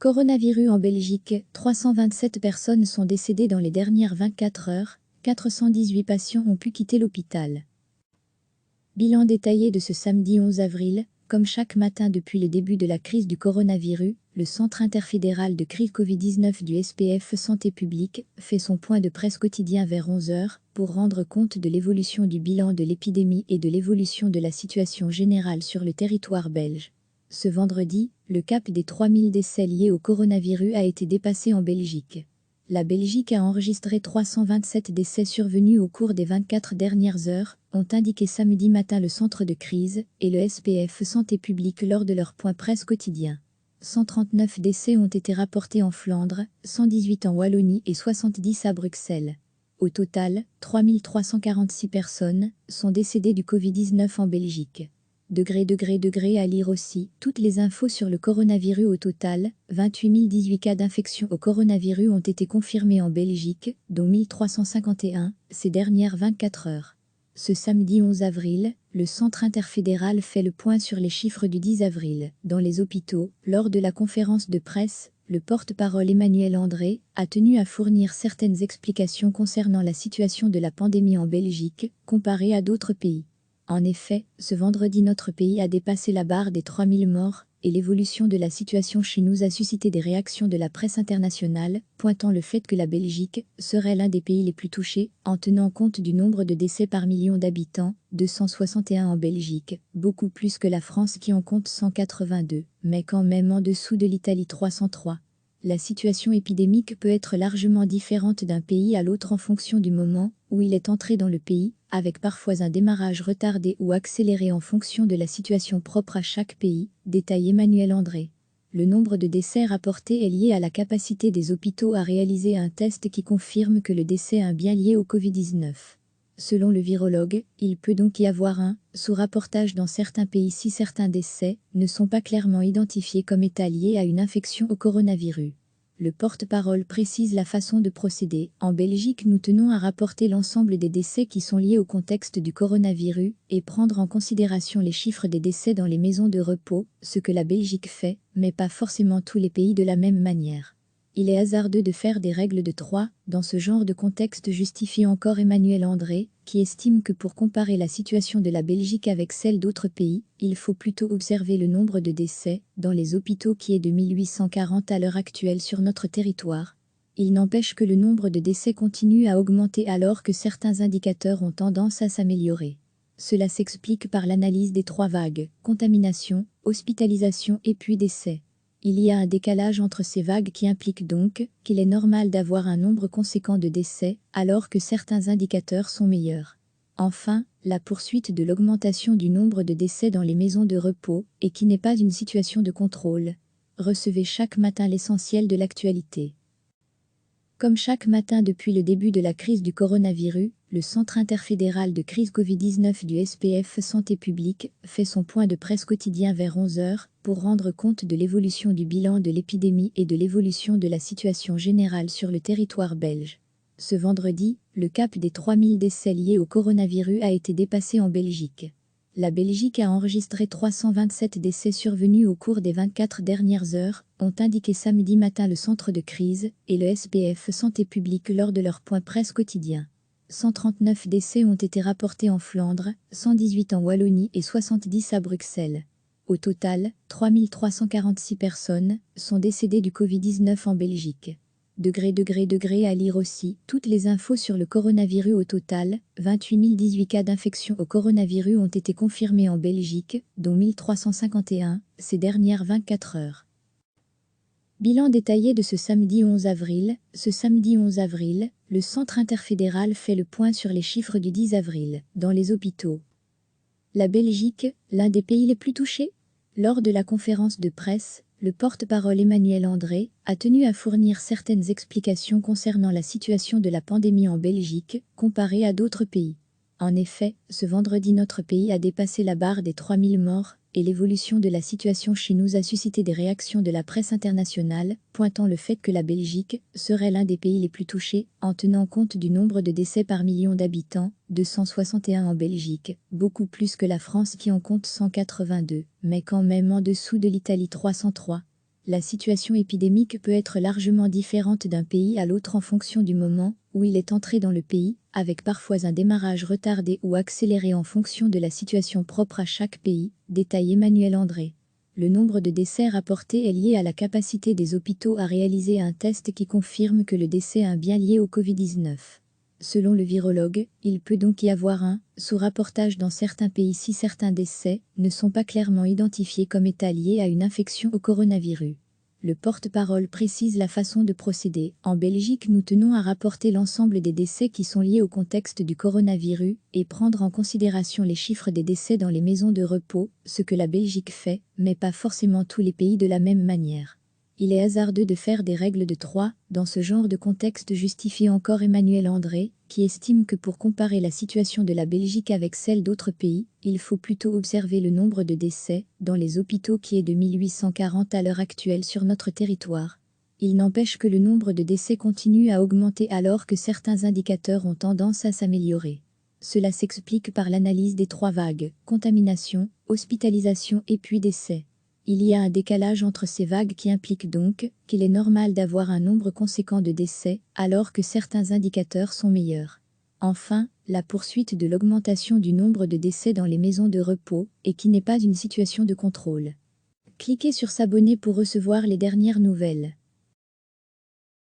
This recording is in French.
Coronavirus en Belgique, 327 personnes sont décédées dans les dernières 24 heures, 418 patients ont pu quitter l'hôpital. Bilan détaillé de ce samedi 11 avril, comme chaque matin depuis le début de la crise du coronavirus, le Centre interfédéral de crise Covid-19 du SPF Santé publique fait son point de presse quotidien vers 11 heures pour rendre compte de l'évolution du bilan de l'épidémie et de l'évolution de la situation générale sur le territoire belge. Ce vendredi, le cap des 3000 décès liés au coronavirus a été dépassé en Belgique. La Belgique a enregistré 327 décès survenus au cours des 24 dernières heures, ont indiqué samedi matin le centre de crise et le SPF Santé publique lors de leur point presse quotidien. 139 décès ont été rapportés en Flandre, 118 en Wallonie et 70 à Bruxelles. Au total, 3346 personnes sont décédées du Covid-19 en Belgique. Degré à lire aussi, toutes les infos sur le coronavirus au total, 28 018 cas d'infection au coronavirus ont été confirmés en Belgique, dont 1351 ces dernières 24 heures. Ce samedi 11 avril, le Centre interfédéral fait le point sur les chiffres du 10 avril. Dans les hôpitaux, lors de la conférence de presse, le porte-parole Emmanuel André a tenu à fournir certaines explications concernant la situation de la pandémie en Belgique, comparée à d'autres pays. En effet, ce vendredi notre pays a dépassé la barre des 3000 morts, et l'évolution de la situation chez nous a suscité des réactions de la presse internationale, pointant le fait que la Belgique serait l'un des pays les plus touchés, en tenant compte du nombre de décès par million d'habitants, 261 en Belgique, beaucoup plus que la France qui en compte 182, mais quand même en dessous de l'Italie 303. La situation épidémique peut être largement différente d'un pays à l'autre en fonction du moment où il est entré dans le pays, avec parfois un démarrage retardé ou accéléré en fonction de la situation propre à chaque pays, détaille Emmanuel André. Le nombre de décès rapportés est lié à la capacité des hôpitaux à réaliser un test qui confirme que le décès est bien lié au Covid-19. Selon le virologue, il peut donc y avoir un sous-rapportage dans certains pays si certains décès ne sont pas clairement identifiés comme étant liés à une infection au coronavirus. Le porte-parole précise la façon de procéder. En Belgique, nous tenons à rapporter l'ensemble des décès qui sont liés au contexte du coronavirus et prendre en considération les chiffres des décès dans les maisons de repos, ce que la Belgique fait, mais pas forcément tous les pays de la même manière. Il est hasardeux de faire des règles de 3 dans ce genre de contexte, justifie encore Emmanuel André, qui estime que pour comparer la situation de la Belgique avec celle d'autres pays, il faut plutôt observer le nombre de décès dans les hôpitaux qui est de 1840 à l'heure actuelle sur notre territoire. Il n'empêche que le nombre de décès continue à augmenter alors que certains indicateurs ont tendance à s'améliorer. Cela s'explique par l'analyse des 3 vagues, contamination, hospitalisation et puis décès. Il y a un décalage entre ces vagues qui implique donc qu'il est normal d'avoir un nombre conséquent de décès alors que certains indicateurs sont meilleurs. Enfin, la poursuite de l'augmentation du nombre de décès dans les maisons de repos et qui n'est pas une situation de contrôle. Recevez chaque matin l'essentiel de l'actualité. Comme chaque matin depuis le début de la crise du coronavirus, le Centre interfédéral de crise Covid-19 du SPF Santé publique fait son point de presse quotidien vers 11 heures pour rendre compte de l'évolution du bilan de l'épidémie et de l'évolution de la situation générale sur le territoire belge. Ce vendredi, le cap des 3000 décès liés au coronavirus a été dépassé en Belgique. La Belgique a enregistré 327 décès survenus au cours des 24 dernières heures, ont indiqué samedi matin le centre de crise et le SPF Santé publique lors de leur point presse quotidien. 139 décès ont été rapportés en Flandre, 118 en Wallonie et 70 à Bruxelles. Au total, 3346 personnes sont décédées du Covid-19 en Belgique. Degré à lire aussi, toutes les infos sur le coronavirus au total, 28 018 cas d'infection au coronavirus ont été confirmés en Belgique, dont 1351 ces dernières 24 heures. Bilan détaillé de ce samedi 11 avril. Ce samedi 11 avril, le Centre interfédéral fait le point sur les chiffres du 10 avril. Dans les hôpitaux. La Belgique, l'un des pays les plus touchés? Lors de la conférence de presse, le porte-parole Emmanuel André a tenu à fournir certaines explications concernant la situation de la pandémie en Belgique, comparée à d'autres pays. En effet, ce vendredi notre pays a dépassé la barre des 3000 morts, et l'évolution de la situation chez nous a suscité des réactions de la presse internationale, pointant le fait que la Belgique serait l'un des pays les plus touchés, en tenant compte du nombre de décès par million d'habitants, 261 en Belgique, beaucoup plus que la France qui en compte 182, mais quand même en dessous de l'Italie 303. La situation épidémique peut être largement différente d'un pays à l'autre en fonction du moment où il est entré dans le pays, avec parfois un démarrage retardé ou accéléré en fonction de la situation propre à chaque pays, détaille Emmanuel André. Le nombre de décès rapportés est lié à la capacité des hôpitaux à réaliser un test qui confirme que le décès est bien lié au Covid-19. Selon le virologue, il peut donc y avoir un sous-rapportage dans certains pays si certains décès ne sont pas clairement identifiés comme étant liés à une infection au coronavirus. Le porte-parole précise la façon de procéder. En Belgique, nous tenons à rapporter l'ensemble des décès qui sont liés au contexte du coronavirus et prendre en considération les chiffres des décès dans les maisons de repos, ce que la Belgique fait, mais pas forcément tous les pays de la même manière. Il est hasardeux de faire des règles de 3 dans ce genre de contexte, justifie encore Emmanuel André, qui estime que pour comparer la situation de la Belgique avec celle d'autres pays, il faut plutôt observer le nombre de décès dans les hôpitaux qui est de 1840 à l'heure actuelle sur notre territoire. Il n'empêche que le nombre de décès continue à augmenter alors que certains indicateurs ont tendance à s'améliorer. Cela s'explique par l'analyse des 3 vagues, contamination, hospitalisation et puis décès. Il y a un décalage entre ces vagues qui implique donc qu'il est normal d'avoir un nombre conséquent de décès alors que certains indicateurs sont meilleurs. Enfin, la poursuite de l'augmentation du nombre de décès dans les maisons de repos et qui n'est pas une situation de contrôle. Cliquez sur s'abonner pour recevoir les dernières nouvelles.